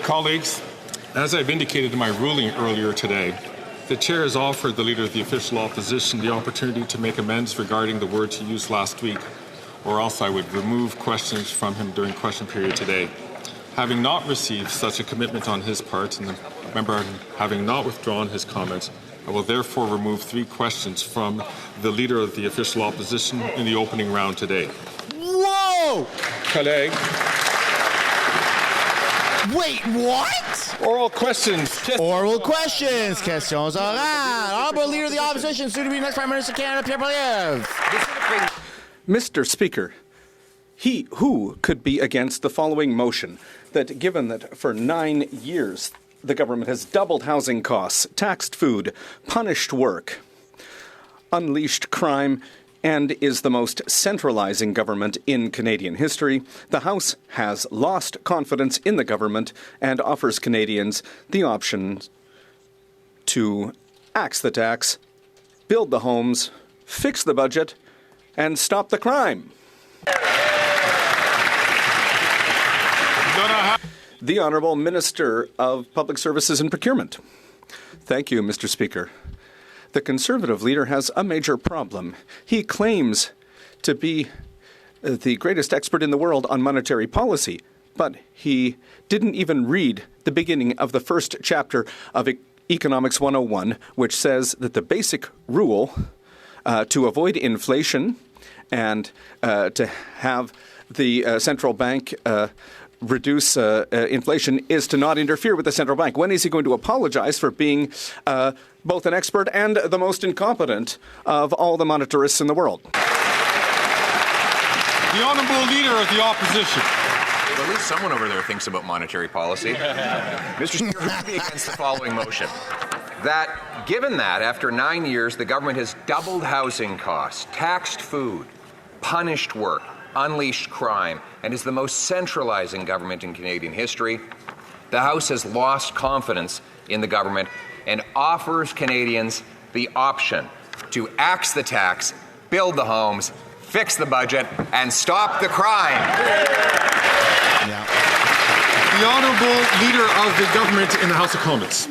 Colleagues, as I've indicated in my ruling earlier today, the Chair has offered the Leader of the Official Opposition the opportunity to make amends regarding the words he used last week, or else I would remove questions from him during question period today. Having not received such a commitment on his part, and the member having not withdrawn his comments, I will therefore remove 3 questions from the Leader of the Official Opposition in the opening round today. Whoa! Collègue. Wait, what? Oral questions. Oral questions. Questions orales. Honorable Leader of the Opposition, soon to be next Prime Minister of Canada, Pierre Poilievre. Mr. Speaker, who could be against the following motion that given that for 9 years the government has doubled housing costs, taxed food, punished work, unleashed crime, and is the most centralizing government in Canadian history, the House has lost confidence in the government and offers Canadians the option to axe the tax, build the homes, fix the budget, and stop the crime. The Honourable Minister of Public Services and Procurement. Thank you, Mr. Speaker. The Conservative leader has a major problem. He claims to be the greatest expert in the world on monetary policy, but he didn't even read the beginning of the first chapter of Economics 101, which says that the basic rule to avoid inflation and to have the central bank reduce inflation is to not interfere with the central bank. When is he going to apologize for being both an expert and the most incompetent of all the monetarists in the world? The Honourable Leader of the Opposition. Well, at least someone over there thinks about monetary policy. Mr. Speaker, who would be against the following motion? That, given that, after 9 years, the government has doubled housing costs, taxed food, punished work, unleashed crime, and is the most centralizing government in Canadian history, the House has lost confidence in the government and offers Canadians the option to axe the tax, build the homes, fix the budget, and stop the crime. The Honourable Leader of the Government in the House of Commons.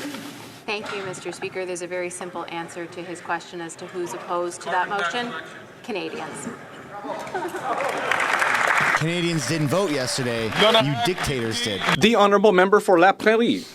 Thank you, Mr. Speaker. There's a very simple answer to his question as to who's opposed to that motion. Canadians. Canadians didn't vote yesterday. You dictators did. The Honourable Member for La Prairie.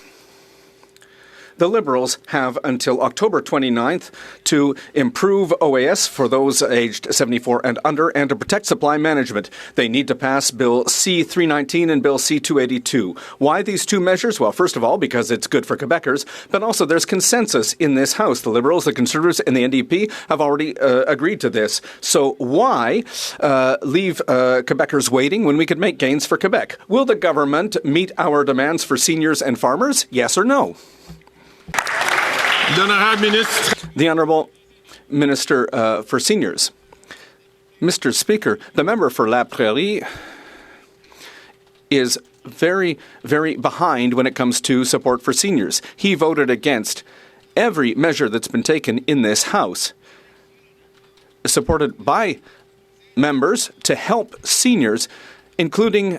The Liberals have until October 29th to improve OAS for those aged 74 and under and to protect supply management. They need to pass Bill C-319 and Bill C-282. Why these two measures? Well, first of all, because it's good for Quebecers, but also there's consensus in this House. The Liberals, the Conservatives, and the NDP have already agreed to this. So why leave Quebecers waiting when we could make gains for Quebec? Will the government meet our demands for seniors and farmers? Yes or no? The Honourable Minister for Seniors. Mr. Speaker, the member for La Prairie is very, very behind when it comes to support for seniors. He voted against every measure that's been taken in this House, supported by members to help seniors, including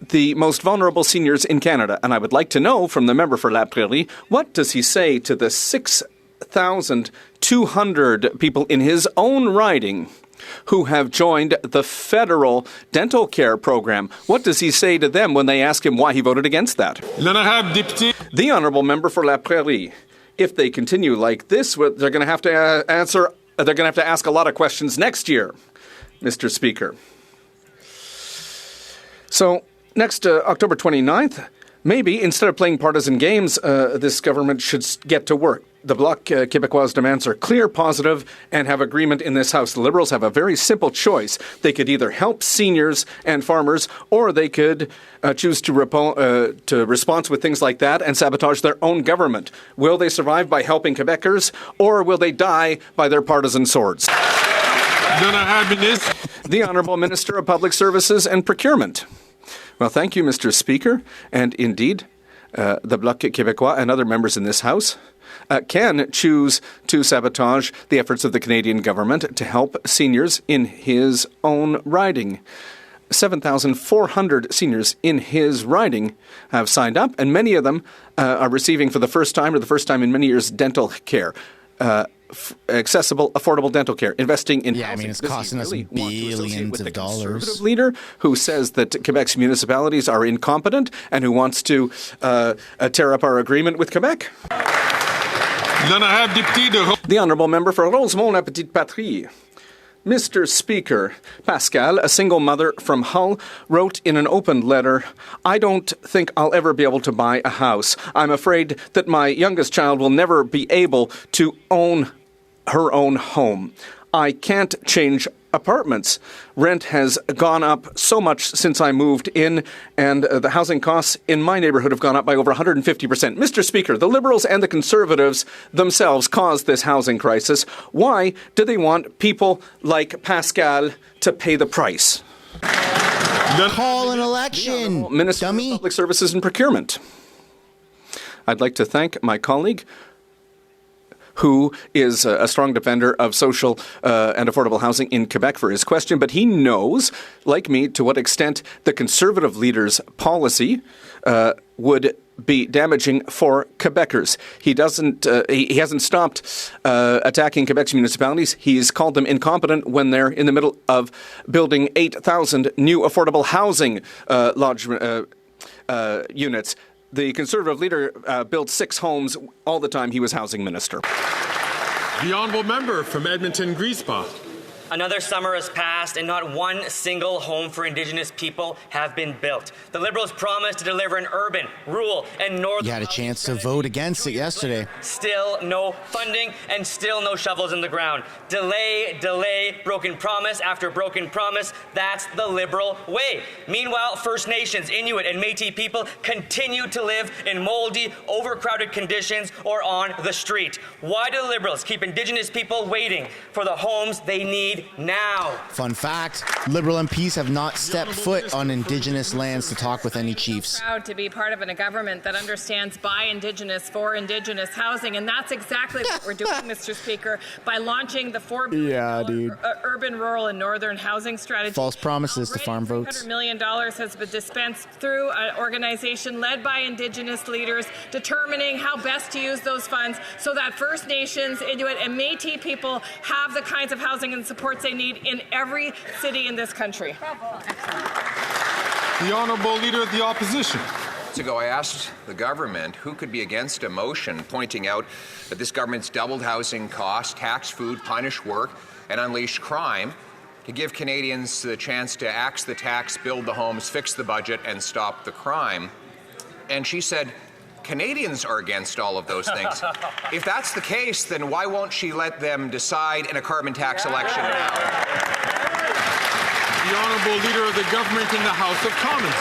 the most vulnerable seniors in Canada. And I would like to know from the member for La Prairie, what does he say to the 6,200 people in his own riding who have joined the federal dental care program? What does he say to them when they ask him why he voted against that? The Honourable Member for La Prairie. If they continue like this, they're going to have to answer. They're going to have to ask a lot of questions next year, Mr. Speaker. So next October 29th, maybe instead of playing partisan games, this government should get to work. The Bloc Québécois demands are clear, positive, and have agreement in this House. The Liberals have a very simple choice. They could either help seniors and farmers, or they could choose to respond with things like that and sabotage their own government. Will they survive by helping Quebecers, or will they die by their partisan swords? The Honourable Minister of Public Services and Procurement. Well, thank you, Mr. Speaker. And indeed, the Bloc Québécois and other members in this House can choose to sabotage the efforts of the Canadian government to help seniors in his own riding. 7,400 seniors in his riding have signed up, and many of them are receiving for the first time in many years dental care. Accessible, affordable dental care, investing in housing. It's costing us billions of dollars. Conservative leader who says that Quebec's municipalities are incompetent and who wants to tear up our agreement with Quebec. The Honourable Member for Rosemont-la-Petite-Patrie. Mr. Speaker, Pascal, a single mother from Hull, wrote in an open letter, "I don't think I'll ever be able to buy a house. I'm afraid that my youngest child will never be able to own her own home. I can't change apartments. Rent has gone up so much since I moved in, and the housing costs in my neighbourhood have gone up by over 150%. Mr. Speaker, the Liberals and the Conservatives themselves caused this housing crisis. Why do they want people like Pascal to pay the price?" Call an election, Minister dummy. of Public Services and Procurement. I'd like to thank my colleague, who is a strong defender of social and affordable housing in Quebec, for his question. But he knows, like me, to what extent the Conservative leader's policy would be damaging for Quebecers. He hasn't stopped attacking Quebec's municipalities. He's called them incompetent when they're in the middle of building 8,000 new affordable housing units. The Conservative leader built 6 homes all the time he was housing minister. The Honourable Member from Edmonton-Griesbach. Another summer has passed and not one single home for Indigenous people have been built. The Liberals promised to deliver an urban, rural, and northern... You had a chance to vote against it yesterday. Still no funding and still no shovels in the ground. Delay, broken promise after broken promise. That's the Liberal way. Meanwhile, First Nations, Inuit, and Métis people continue to live in moldy, overcrowded conditions or on the street. Why do the Liberals keep Indigenous people waiting for the homes they need now? Fun fact, Liberal MPs have not stepped foot on Indigenous lands to talk with any chiefs. Proud to be part of a government that understands by Indigenous, for Indigenous housing, and that's exactly what we're doing, Mr. Speaker, by launching the $4 billion urban, rural, and northern housing strategy. False promises to farm votes. $100 million has been dispensed through an organization led by Indigenous leaders, determining how best to use those funds so that First Nations, Inuit, and Métis people have the kinds of housing and supports they need in every city in this country. The Honourable Leader of the Opposition. Months ago, I asked the government who could be against a motion pointing out that this government's doubled housing costs, tax food, punish work, and unleash crime to give Canadians the chance to axe the tax, build the homes, fix the budget, and stop the crime. And she said, Canadians are against all of those things. If that's the case, then why won't she let them decide in a carbon tax election now? The Honourable Leader of the Government in the House of Commons.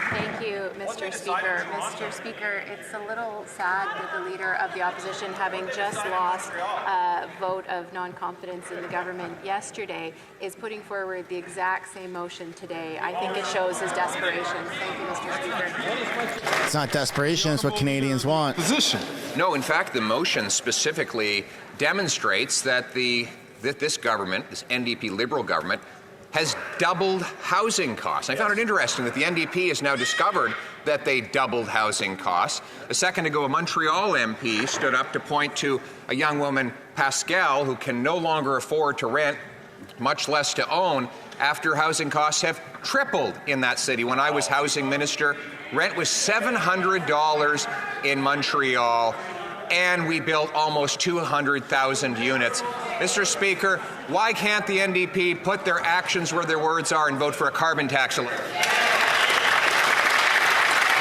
Thank you, Mr. Speaker. Mr. Speaker, it's a little sad that the Leader of the Opposition, having just lost a vote of non-confidence in the government yesterday, is putting forward the exact same motion today. I think it shows his desperation. Thank you, Mr. Speaker. It's not desperation, it's what Canadians want. Position. No, in fact, the motion specifically demonstrates that this government, this NDP Liberal government, has doubled housing costs. I found it interesting that the NDP has now discovered that they doubled housing costs. A second ago, a Montreal MP stood up to point to a young woman, Pascal, who can no longer afford to rent, much less to own, after housing costs have tripled in that city. When I was housing minister, rent was $700 in Montreal, and we built almost 200,000 units. Mr. Speaker, why can't the NDP put their actions where their words are and vote for a carbon tax? The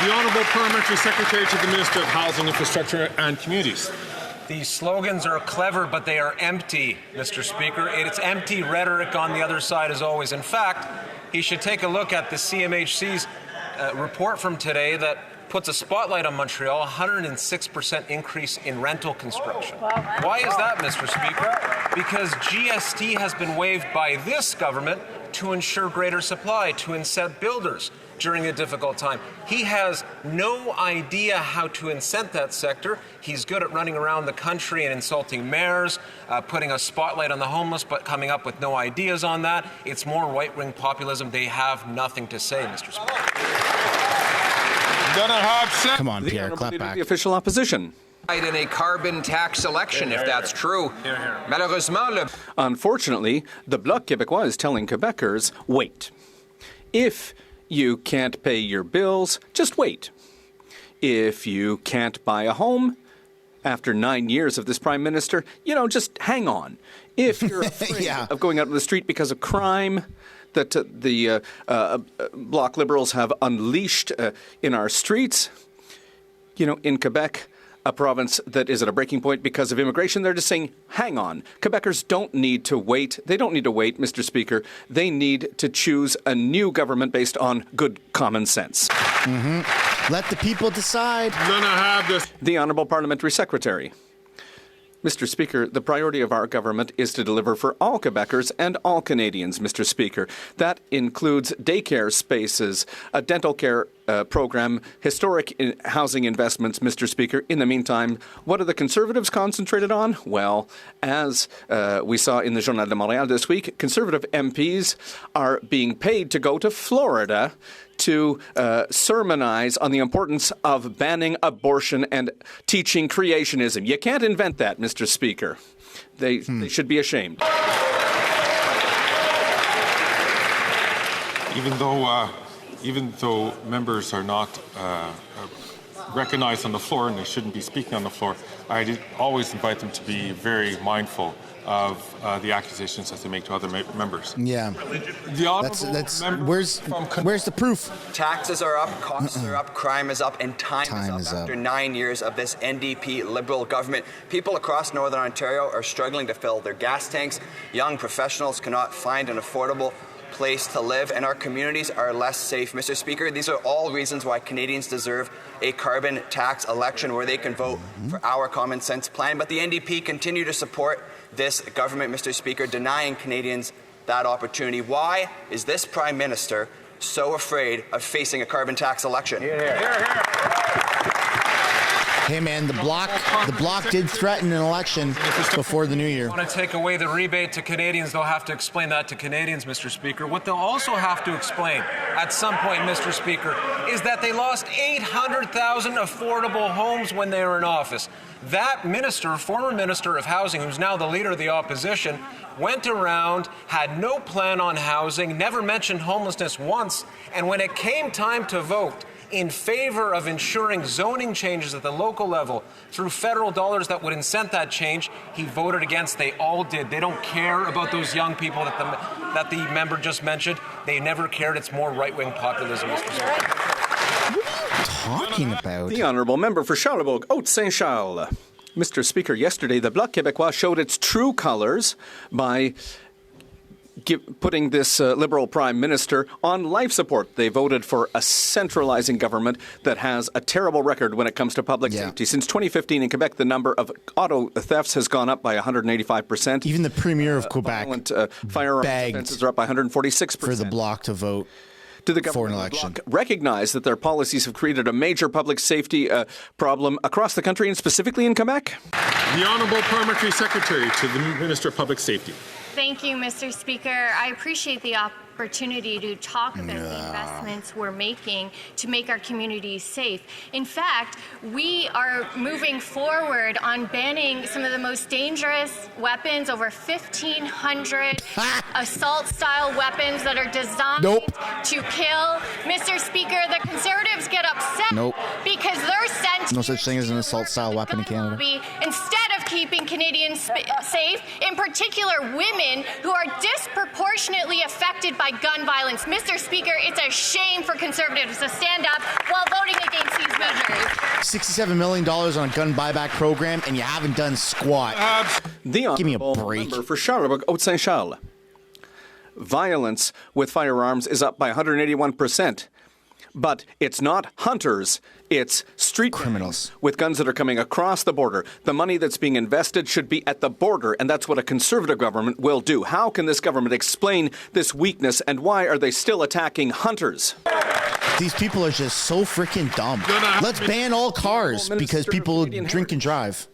Honourable Parliamentary Secretary to the Minister of Housing, Infrastructure and Communities. These slogans are clever, but they are empty, Mr. Speaker. It's empty rhetoric on the other side as always. In fact, he should take a look at the CMHC's report from today that puts a spotlight on Montreal, 106% increase in rental construction. Why is that, Mr. Speaker? Because GST has been waived by this government to ensure greater supply, to incent builders during a difficult time. He has no idea how to incent that sector. He's good at running around the country and insulting mayors, putting a spotlight on the homeless, but coming up with no ideas on that. It's more right-wing populism. They have nothing to say, Mr. Speaker. Come on, The Pierre, Honourable clap Leader of back. the official opposition. In a carbon tax election, if that's true. Malheureusement, Unfortunately, the Bloc Québécois is telling Quebecers, wait. If you can't pay your bills, just wait. If you can't buy a home, after 9 years of this Prime Minister, just hang on. If you're afraid Yeah. of going out on the street because of crime that the Bloc Liberals have unleashed in our streets, in Quebec, a province that is at a breaking point because of immigration, they're just saying, hang on. Quebecers don't need to wait. They don't need to wait, Mr. Speaker. They need to choose a new government based on good common sense. Let the people decide. The Honourable Parliamentary Secretary. Mr. Speaker, the priority of our government is to deliver for all Quebecers and all Canadians, Mr. Speaker. That includes daycare spaces, a dental care program, historic housing investments, Mr. Speaker. In the meantime, what are the Conservatives concentrated on? Well, as we saw in the Journal de Montréal this week, Conservative MPs are being paid to go to Florida to sermonize on the importance of banning abortion and teaching creationism. You can't invent that, Mr. Speaker. They should be ashamed. Even though members are not recognized on the floor and they shouldn't be speaking on the floor, I did always invite them to be very mindful of the accusations that they make to other members. Yeah. The honourable That's member where's the proof? Taxes are up, costs are up, crime is up, and time is up. After 9 years of this NDP Liberal government, people across Northern Ontario are struggling to fill their gas tanks. Young professionals cannot find an affordable place to live, and our communities are less safe. Mr. Speaker, these are all reasons why Canadians deserve a carbon tax election where they can vote for our common sense plan. But the NDP continue to support this government, Mr. Speaker, denying Canadians that opportunity. Why is this Prime Minister so afraid of facing a carbon tax election? Hey man, the bloc did threaten an election before the new year. Want to take away the rebate to Canadians, they'll have to explain that to Canadians, Mr. Speaker. What they'll also have to explain at some point, Mr. Speaker, is that they lost 800,000 affordable homes when they were in office. That minister, former Minister of Housing, who's now the leader of the opposition, went around, had no plan on housing, never mentioned homelessness once, and when it came time to vote in favor of ensuring zoning changes at the local level through federal dollars that would incent that change, he voted against. They all did. They don't care about those young people that the member just mentioned. They never cared. It's more right-wing populism, Mr. Speaker. What are you talking about? The Honourable Member for Charlebourg, Haute-Saint-Charles. Mr. Speaker, yesterday the Bloc Québécois showed its true colours by putting this Liberal Prime Minister on life support. They voted for a centralizing government that has a terrible record when it comes to public safety. Since 2015 in Quebec, the number of auto thefts has gone up by 185%. Even the Premier of Quebec firearm begged offences are up by 146%. for the Bloc to vote Do the for an government election. Bloc recognize that their policies have created a major public safety problem across the country and specifically in Quebec? The Honourable Parliamentary Secretary to the Minister of Public Safety. Thank you, Mr. Speaker. I appreciate the opportunity to talk about the investments we're making to make our communities safe. In fact, we are moving forward on banning some of the most dangerous weapons, over 1,500 assault-style weapons that are designed to kill. Mr. Speaker, the Conservatives get upset because they're sent No such thing as an assault-style weapon in Canada. instead of keeping Canadians safe, in particular women who are disproportionately affected by gun violence. Mr. Speaker, it's a shame for Conservatives to stand up while voting against these measures. $67 million on a gun buyback program, and you haven't done squat. The Give me a Honourable break. Member for Charlebourg, Haute-Saint-Charles. Violence with firearms is up by 181%. But it's not hunters, it's street criminals with guns that are coming across the border. The money that's being invested should be at the border, and that's what a Conservative government will do. How can this government explain this weakness, and why are they still attacking hunters? These people are just so freaking dumb. Let's ban all cars because people drink and drive.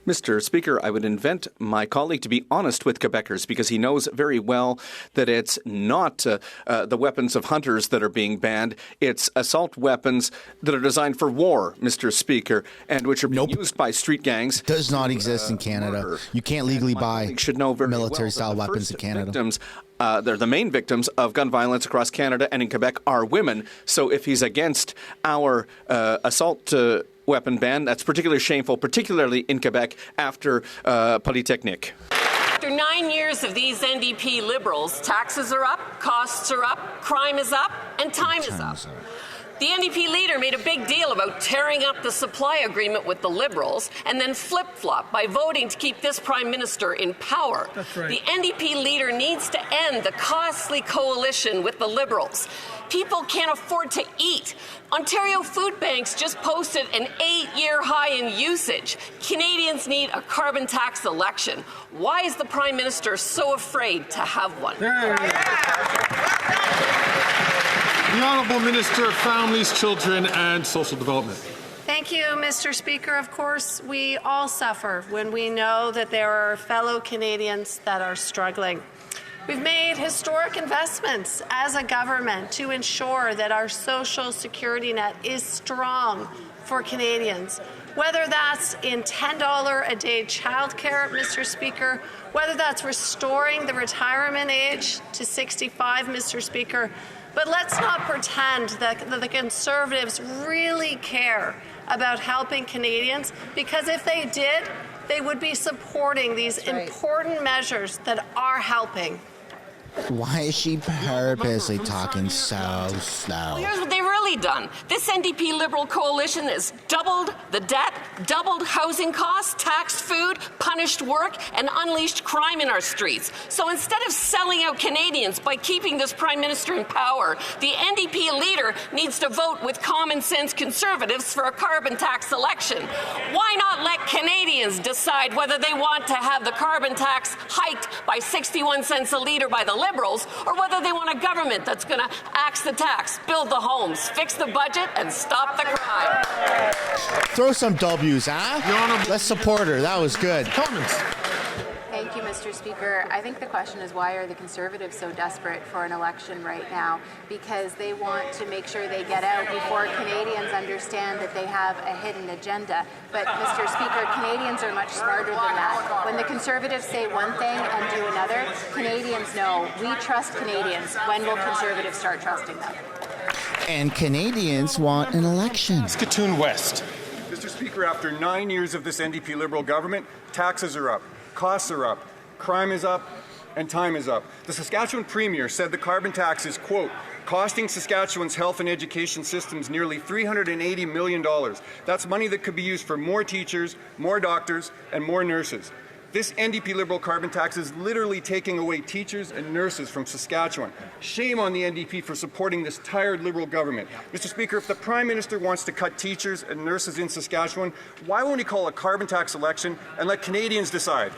Mr. Speaker, I would invite my colleague to be honest with Quebecers because he knows very well that it's not the weapons of hunters that are being banned. It's assault weapons that are designed for war, Mr. Speaker, and which are being used by street gangs. Does not exist in Canada. Murder. You can't legally buy military-style well weapons in Canada. Victims, they're the main victims of gun violence across Canada and in Quebec are women. So if he's against our assault weapon ban, that's particularly shameful, particularly in Quebec after Polytechnique. After 9 years of these NDP Liberals, taxes are up, costs are up, crime is up, and time is up. The NDP leader made a big deal about tearing up the supply agreement with the Liberals and then flip-flop by voting to keep this Prime Minister in power. That's right. The NDP leader needs to end the costly coalition with the Liberals. People can't afford to eat. Ontario food banks just posted an 8-year high in usage. Canadians need a carbon tax election. Why is the Prime Minister so afraid to have one? The Honourable Minister of Families, Children and Social Development. Thank you, Mr. Speaker. Of course, we all suffer when we know that there are fellow Canadians that are struggling. We've made historic investments as a government to ensure that our social security net is strong for Canadians. Whether that's in $10 a day childcare, Mr. Speaker, whether that's restoring the retirement age to 65, Mr. Speaker. But let's not pretend that the Conservatives really care about helping Canadians, because if they did, they would be supporting these important measures that are helping. Why is she purposely talking so slow? Well, here's what they've really done. This NDP Liberal coalition has doubled the debt, doubled housing costs, taxed food, punished work, and unleashed crime in our streets. So instead of selling out Canadians by keeping this Prime Minister in power, the NDP leader needs to vote with common sense Conservatives for a carbon tax election. Why not let Canadians decide whether they want to have the carbon tax hiked by 61 cents a litre by the Liberals, or whether they want a government that's going to axe the tax, build the homes, fix the budget, and stop the crime. Throw some W's, huh? Let's support her. That was good. Comments. Thank you, Mr. Speaker. I think the question is, why are the Conservatives so desperate for an election right now? Because they want to make sure they get out before Canadians understand that they have a hidden agenda. But, Mr. Speaker, Canadians are much smarter than that. When the Conservatives say one thing and do another, Canadians know. We trust Canadians. When will Conservatives start trusting them? And Canadians want an election. Saskatoon West. Mr. Speaker, after 9 years of this NDP Liberal government, taxes are up. Costs are up, crime is up, and time is up. The Saskatchewan Premier said the carbon tax is, quote, costing Saskatchewan's health and education systems nearly $380 million. That's money that could be used for more teachers, more doctors, and more nurses. This NDP Liberal carbon tax is literally taking away teachers and nurses from Saskatchewan. Shame on the NDP for supporting this tired Liberal government. Mr. Speaker, if the Prime Minister wants to cut teachers and nurses in Saskatchewan, why won't he call a carbon tax election and let Canadians decide?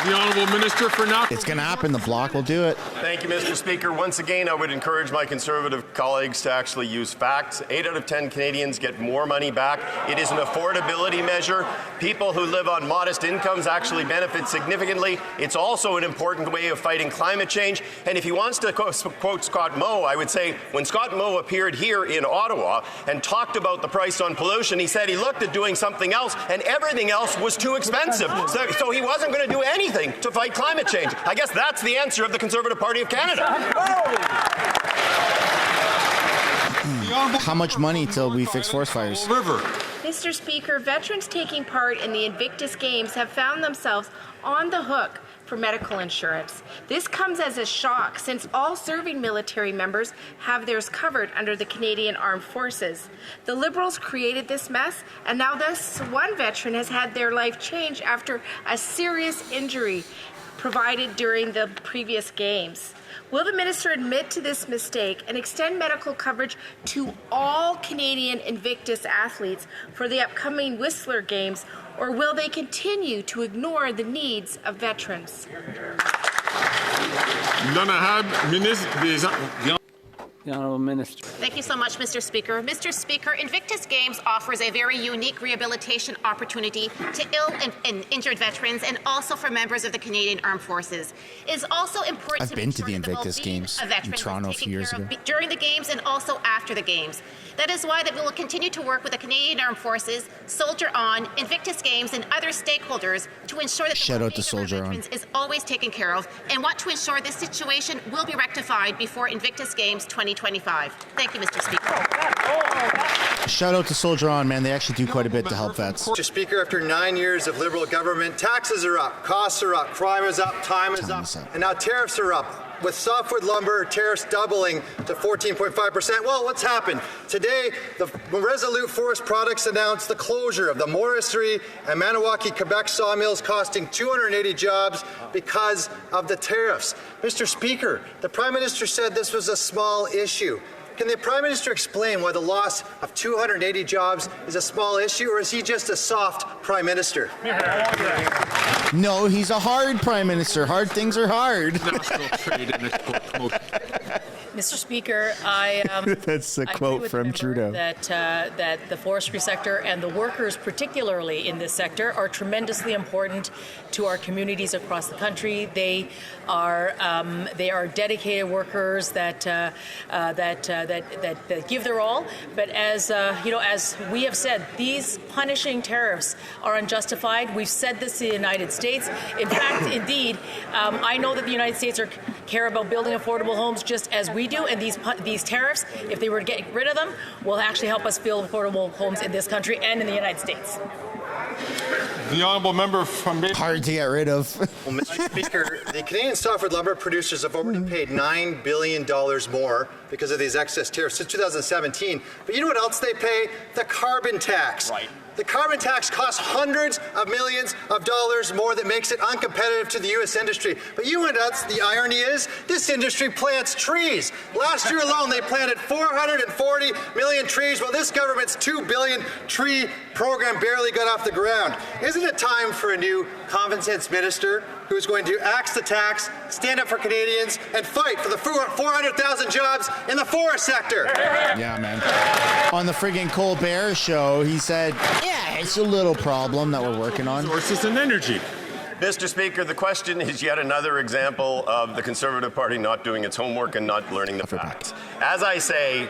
The Honourable Minister for Natural... It's going to happen. The Bloc will do it. Thank you, Mr. Speaker. Once again, I would encourage my Conservative colleagues to actually use facts. 8 out of 10 Canadians get more money back. It is an affordability measure. People who live on modest incomes actually benefit significantly. It's also an important way of fighting climate change. And if he wants to quote Scott Moe, I would say when Scott Moe appeared here in Ottawa and talked about the price on pollution, he said he looked at doing something else and everything else was too expensive. So he wasn't going to do anything to fight climate change. I guess that's the answer of the Conservative Party of Canada. How much money till we fix forest fires? Mr. Speaker, veterans taking part in the Invictus Games have found themselves on the hook for medical insurance. This comes as a shock since all serving military members have theirs covered under the Canadian Armed Forces. The Liberals created this mess, and now this one veteran has had their life changed after a serious injury. provided during the previous games. Will the minister admit to this mistake and extend medical coverage to all Canadian Invictus athletes for the upcoming Whistler Games, or will they continue to ignore the needs of veterans? The Honourable Minister. Thank you so much, Mr. Speaker. Mr. Speaker, Invictus Games offers a very unique rehabilitation opportunity to ill and injured veterans and also for members of the Canadian Armed Forces. It is also important I've been to the Invictus Games in Toronto a few years ago. During the Games and also after the Games. That is why that we will continue to work with the Canadian Armed Forces, Soldier On, Invictus Games, and other stakeholders to ensure that Shout the out to Soldier On is always taken care of, and want to ensure this situation will be rectified before Invictus Games 2025. Thank you, Mr. Speaker. Shout out to Soldier On, man. They actually do quite a bit to help vets. Mr. Speaker, after 9 years of Liberal government, taxes are up, costs are up, crime is up, time is up, and now tariffs are up. With softwood lumber tariffs doubling to 14.5%. Well, what's happened? Today, the Resolute Forest Products announced the closure of the Morrisserie and Maniwaki, Quebec sawmills, costing 280 jobs because of the tariffs. Mr. Speaker, the Prime Minister said this was a small issue. Can the Prime Minister explain why the loss of 280 jobs is a small issue, or is he just a soft Prime Minister? No, he's a hard Prime Minister. Hard things are hard. Mr. Speaker, I That's a quote from Trudeau. that the forestry sector and the workers, particularly in this sector, are tremendously important to our communities across the country. They are dedicated workers that give their all. But as as we have said, these punishing tariffs are unjustified. We've said this in the United States. In fact, indeed, I know that the United States care about building affordable homes just as we do, and these tariffs, if they were to get rid of them, will actually help us build affordable homes in this country and in the United States. The honourable member from hard to get rid of. Well, Mr. Speaker, the Canadian softwood lumber producers have already paid $9 billion more because of these excess tariffs since 2017. But you know what else they pay? The carbon tax. Right. The carbon tax costs hundreds of millions of dollars more, that makes it uncompetitive to the U.S. industry. But you know what the irony is? This industry plants trees. Last year alone, they planted 440 million trees, while this government's $2 billion tree program barely got off the ground. Isn't it time for a new common sense minister who's going to axe the tax, stand up for Canadians, and fight for the 400,000 jobs in the forest sector? Yeah, man. On the friggin' Colbert show, he said, yeah, it's a little problem that we're working on. Resources and energy. Mr. Speaker, the question is yet another example of the Conservative Party not doing its homework and not learning the facts. As I say,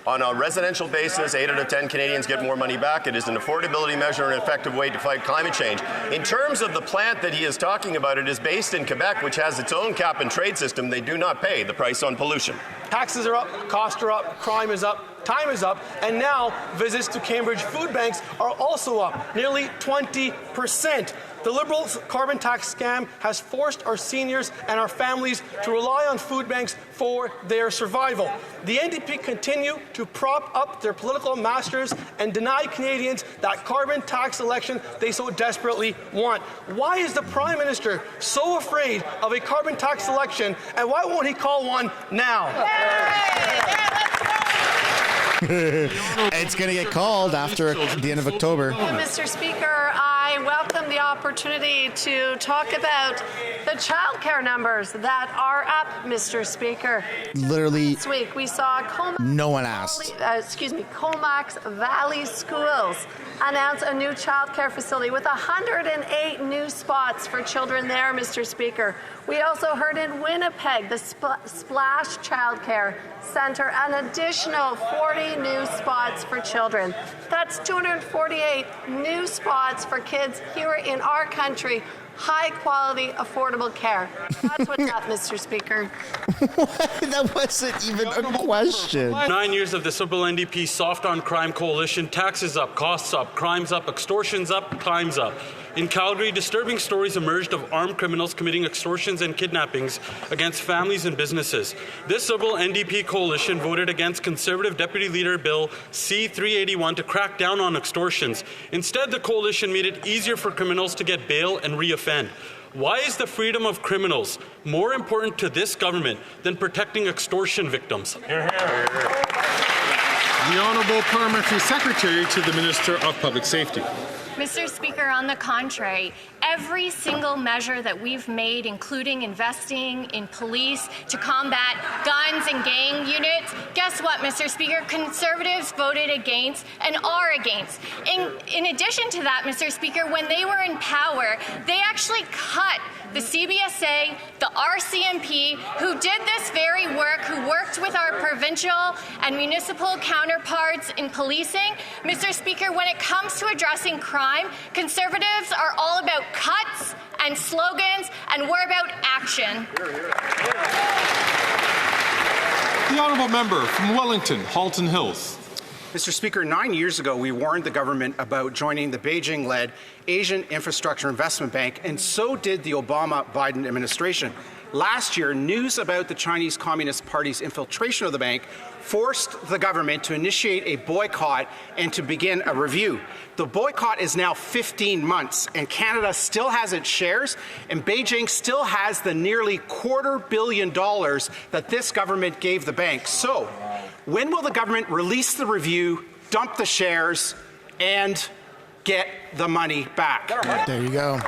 on a residential basis, 8 out of 10 Canadians get more money back. It is an affordability measure and an effective way to fight climate change. In terms of the plant that he is talking about, it is based in Quebec, which has its own cap and trade system. They do not pay the price on pollution. Taxes are up, costs are up, crime is up, time is up, and now visits to Cambridge food banks are also up, nearly 20%. The Liberal carbon tax scam has forced our seniors and our families to rely on food banks for their survival. The NDP continue to prop up their political masters and deny Canadians that carbon tax election they so desperately want. Why is the Prime Minister so afraid of a carbon tax election, and why won't he call one now? It's going to get called after the end of October. Mr. Speaker, I welcome the opportunity to talk about the childcare numbers that are up, Mr. Speaker. Literally, this week we saw no one asked. Comox Valley Schools announce a new childcare facility with 108 new spots for children there, Mr. Speaker. We also heard in Winnipeg, the Splash Childcare Centre, an additional 40 new spots for children. That's 248 new spots for kids here in our country. High quality, affordable care. That's what's up, Mr. Speaker. That wasn't even a question. 9 years of the Liberal NDP Soft on Crime coalition, taxes up, costs up, crimes up, extortions up, times up. In Calgary, disturbing stories emerged of armed criminals committing extortions and kidnappings against families and businesses. This Liberal NDP coalition voted against Conservative Deputy Leader Bill C-381 to crack down on extortions. Instead, the coalition made it easier for criminals to get bail and reoffend. Why is the freedom of criminals more important to this government than protecting extortion victims? The Honourable Parliamentary Secretary to the Minister of Public Safety. Mr. Speaker, on the contrary, every single measure that we've made, including investing in police to combat guns and gang units, guess what, Mr. Speaker? Conservatives voted against and are against. In addition to that, Mr. Speaker, when they were in power, they actually cut the CBSA, the RCMP, who did this very work, who worked with our provincial and municipal counterparts in policing. Mr. Speaker, when it comes to addressing crime, Conservatives are all about cuts and slogans, and we're about action. The Honourable Member from Wellington, Halton Hills. Mr. Speaker, 9 years ago, we warned the government about joining the Beijing-led Asian Infrastructure Investment Bank, and so did the Obama-Biden administration. Last year, news about the Chinese Communist Party's infiltration of the bank forced the government to initiate a boycott and to begin a review. The boycott is now 15 months, and Canada still has its shares, and Beijing still has the nearly $250 million that this government gave the bank. So, when will the government release the review, dump the shares, and get the money back? There you go.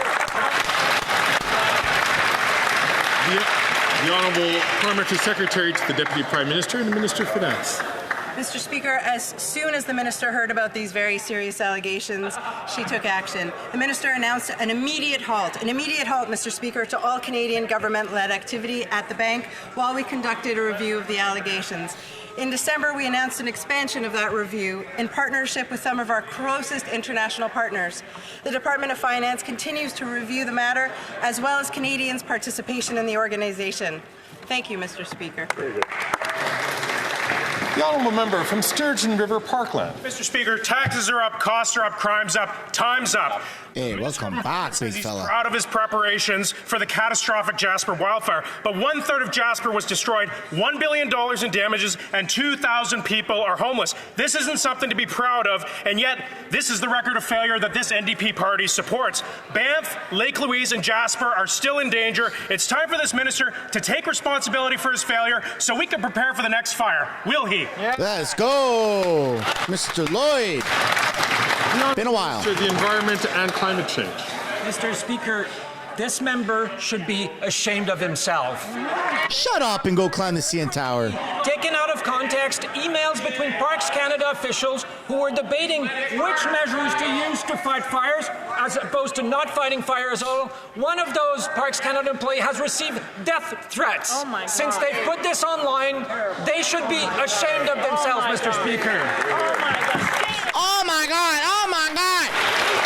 The Honourable Parliamentary Secretary to the Deputy Prime Minister and the Minister of Finance. Mr. Speaker, as soon as the Minister heard about these very serious allegations, she took action. The Minister announced an immediate halt, Mr. Speaker, to all Canadian government-led activity at the bank while we conducted a review of the allegations. In December, we announced an expansion of that review in partnership with some of our closest international partners. The Department of Finance continues to review the matter, as well as Canadians' participation in the organization. Thank you, Mr. Speaker. Very good. The Honourable Member from Sturgeon River Parkland. Mr. Speaker, taxes are up, costs are up, crime's up, time's up. Hey, welcome back, big fella. He's proud of his preparations for the catastrophic Jasper wildfire, but 1/3 of Jasper was destroyed, $1 billion in damages, and 2,000 people are homeless. This isn't something to be proud of, and yet this is the record of failure that this NDP party supports. Banff, Lake Louise, and Jasper are still in danger. It's time for this minister to take responsibility for his failure so we can prepare for the next fire. Will he? Let's go, Mr. Lloyd. Been a while. The Environment and Climate Change. Mr. Speaker, this member should be ashamed of himself. Shut up and go climb the CN Tower. Taken out of context, emails between Parks Canada officials who were debating which measures to use to fight fires as opposed to not fighting fires at all. One of those Parks Canada employees has received death threats. Oh my God. Since they put this online, they should be ashamed of themselves, Mr. Speaker. Oh my God.